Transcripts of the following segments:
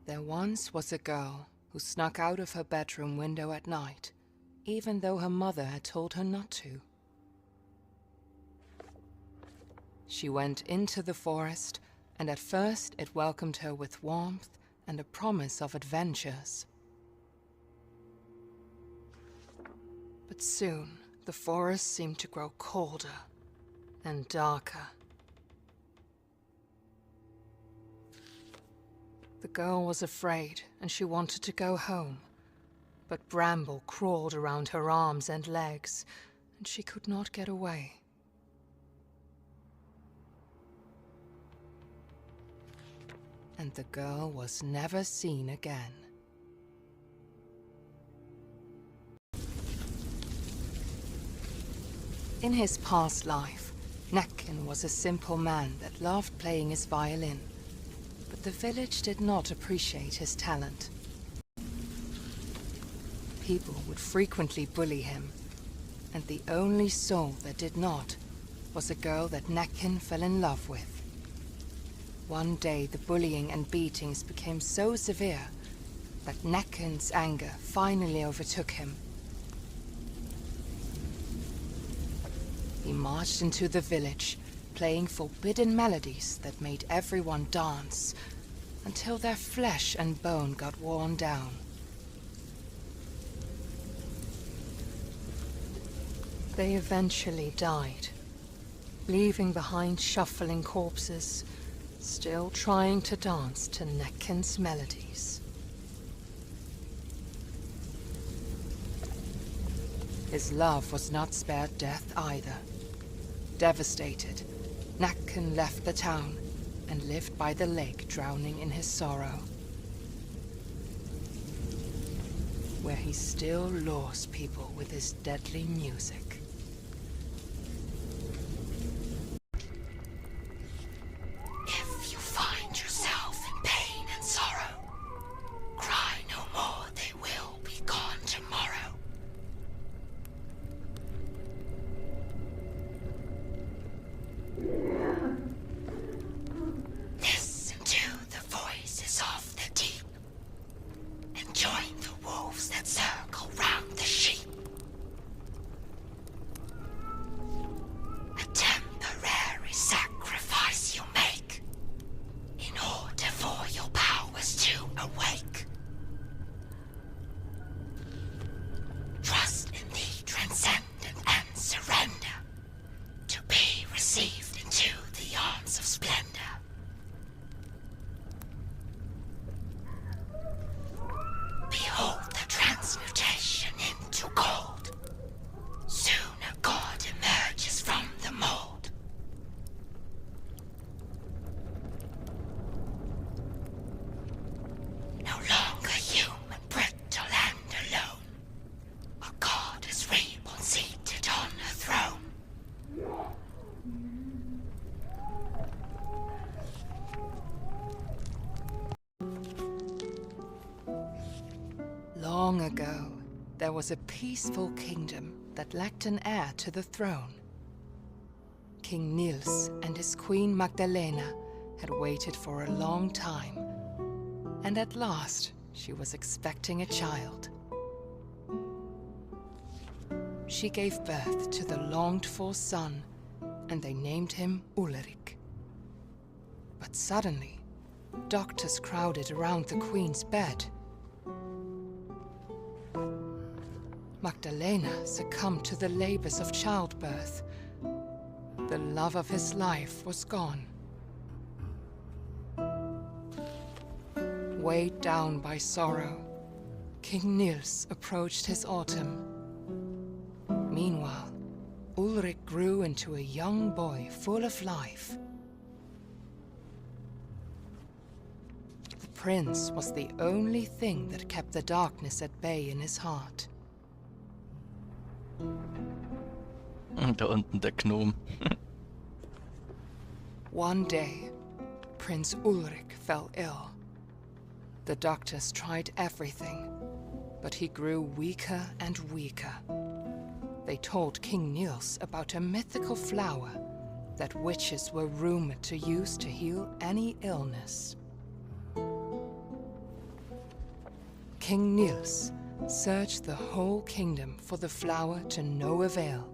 There once was a girl who snuck out of her bedroom window at night, even though her mother had told her not to. She went into the forest, and at first it welcomed her with warmth and a promise of adventures. But soon, the forest seemed to grow colder and darker. The girl was afraid, and she wanted to go home. But Bramble crawled around her arms and legs, and she could not get away. And the girl was never seen again. In his past life, Nervenaufreibende was a simple man that loved playing his violin. But the village did not appreciate his talent. People would frequently bully him, and the only soul that did not was a girl that Nervenaufreibende fell in love with. One day the bullying and beatings became so severe that Nervevaarende's anger finally overtook him. He marched into the village, playing forbidden melodies that made everyone dance, until their flesh and bone got worn down. They eventually died, leaving behind shuffling corpses, still trying to dance to Nervevarende's melodies. His love was not spared death either. Devastated, Nervevaarende left the town and lived by the lake, drowning in his sorrow, where he still lures people with his deadly music. If you find yourself in pain and sorrow, cry no more, they will be gone tomorrow. Listen to the voices of the deep, and join the wolves that circle round the sheep. A temporary sacrifice you make, in order for your powers to awake. Trust in the transcendent and surrender, to be received into the arms of splendor. Behold the transmutation into gold. Soon a god emerges from the mold. No longer human, brittle and alone. A god is reborn, seated on a throne. Long ago, there was a peaceful kingdom that lacked an heir to the throne. King Niels and his queen Magdalena had waited for a long time, and at last she was expecting a child. She gave birth to the longed-for son, and they named him Ulrich. But suddenly, doctors crowded around the queen's bed. Magdalena succumbed to the labors of childbirth. The love of his life was gone. Weighed down by sorrow, King Niels approached his autumn. Meanwhile, Ulrich grew into a young boy full of life. The prince was the only thing that kept the darkness at bay in his heart. Da unten der Gnom. One day, Prince Ulrich fell ill. The doctors tried everything, but he grew weaker and weaker. They told King Niels about a mythical flower that witches were rumored to use to heal any illness. King Niels searched the whole kingdom for the flower to no avail,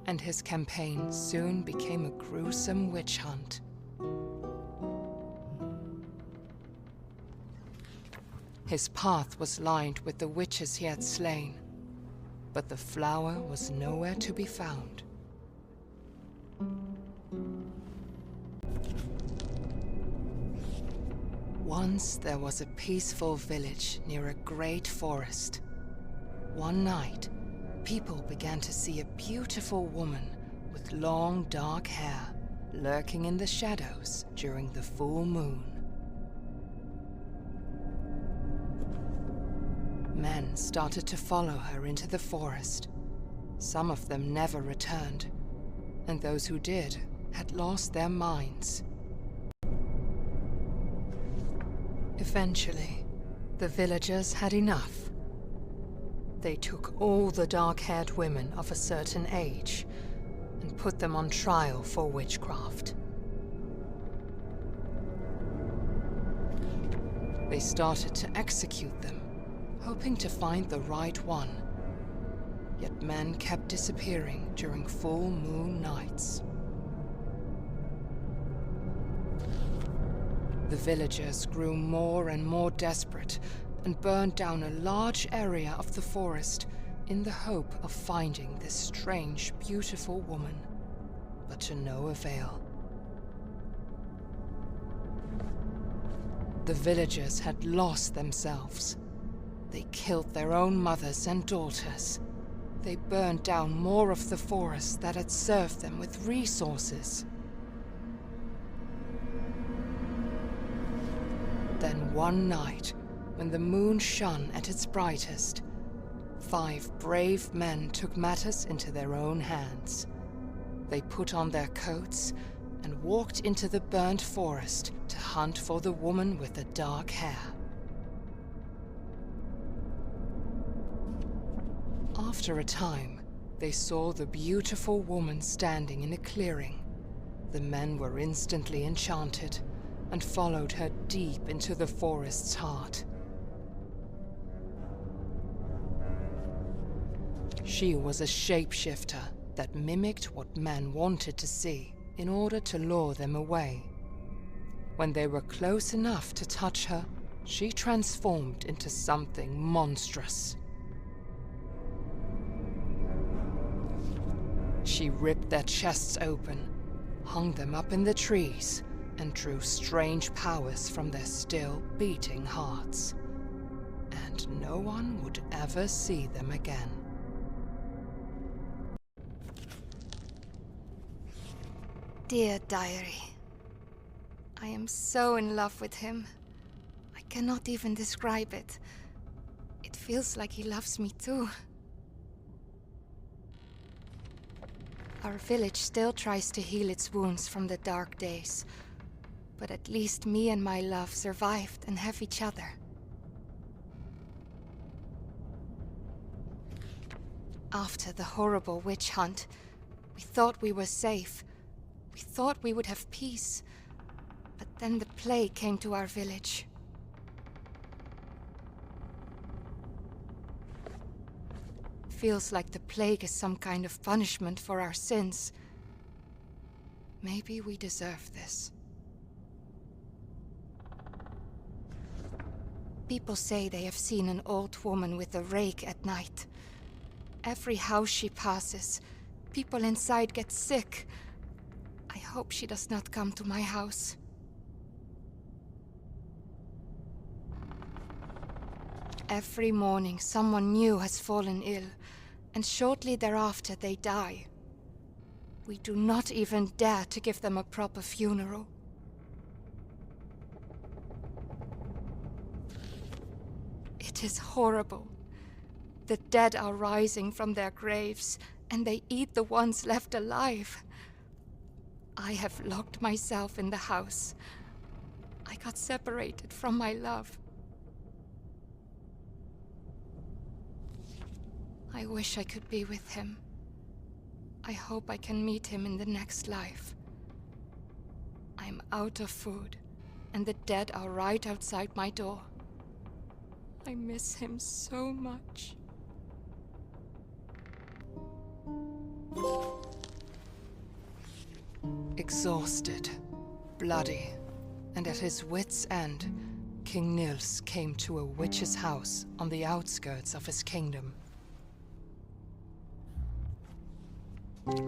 and his campaign soon became a gruesome witch hunt. His path was lined with the witches he had slain, but the flower was nowhere to be found. Once there was a peaceful village near a great forest. One night, people began to see a beautiful woman with long dark hair lurking in the shadows during the full moon. Men started to follow her into the forest. Some of them never returned, and those who did had lost their minds. Eventually, the villagers had enough. They took all the dark-haired women of a certain age and put them on trial for witchcraft. They started to execute them, hoping to find the right one. Yet men kept disappearing during full moon nights. The villagers grew more and more desperate and burned down a large area of the forest in the hope of finding this strange, beautiful woman, but to no avail. The villagers had lost themselves. They killed their own mothers and daughters. They burned down more of the forest that had served them with resources. Then one night, when the moon shone at its brightest, 5 brave men took matters into their own hands. They put on their coats and walked into the burnt forest to hunt for the woman with the dark hair. After a time, they saw the beautiful woman standing in a clearing. The men were instantly enchanted and followed her deep into the forest's heart. She was a shapeshifter that mimicked what men wanted to see in order to lure them away. When they were close enough to touch her, she transformed into something monstrous. She ripped their chests open, hung them up in the trees, and drew strange powers from their still beating hearts. And no one would ever see them again. Dear diary, I am so in love with him. I cannot even describe it. It feels like he loves me too. Our village still tries to heal its wounds from the dark days, but at least me and my love survived and have each other. After the horrible witch hunt, we thought we were safe. We thought we would have peace, but then the plague came to our village. Feels like the plague is some kind of punishment for our sins. Maybe we deserve this. People say they have seen an old woman with a rake at night. Every house she passes, people inside get sick. I hope she does not come to my house. Every morning, someone new has fallen ill, and shortly thereafter they die. We do not even dare to give them a proper funeral. It is horrible. The dead are rising from their graves, and they eat the ones left alive. I have locked myself in the house. I got separated from my love. I wish I could be with him. I hope I can meet him in the next life. I'm out of food, and the dead are right outside my door. I miss him so much. Exhausted, bloody, and at his wits' end, King Niels came to a witch's house on the outskirts of his kingdom.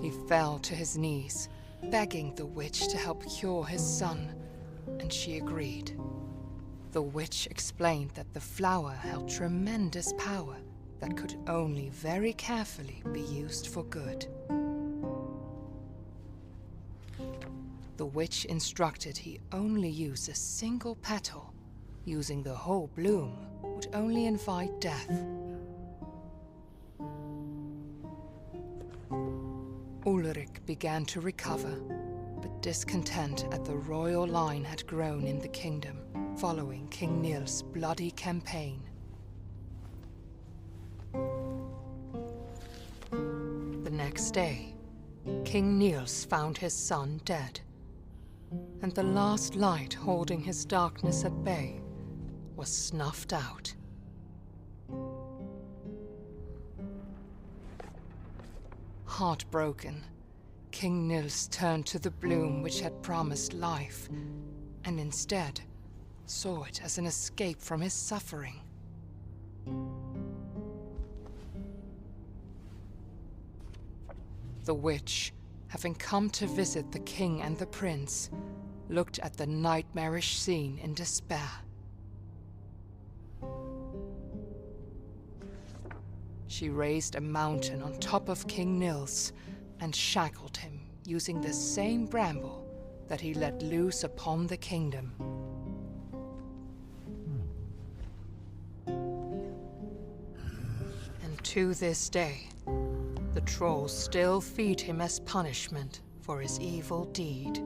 He fell to his knees, begging the witch to help cure his son, and she agreed. The witch explained that the flower held tremendous power that could only very carefully be used for good. The witch instructed he only use a single petal. Using the whole bloom would only invite death. Ulrich began to recover, but discontent at the royal line had grown in the kingdom following King Niels' bloody campaign. The next day, King Niels found his son dead, and the last light holding his darkness at bay was snuffed out. Heartbroken, King Niels turned to the bloom which had promised life, and instead saw it as an escape from his suffering. The witch, having come to visit the king and the prince, looked at the nightmarish scene in despair. She raised a mountain on top of King Niels and shackled him using the same bramble that he let loose upon the kingdom. And to this day, the trolls still feed him as punishment for his evil deed.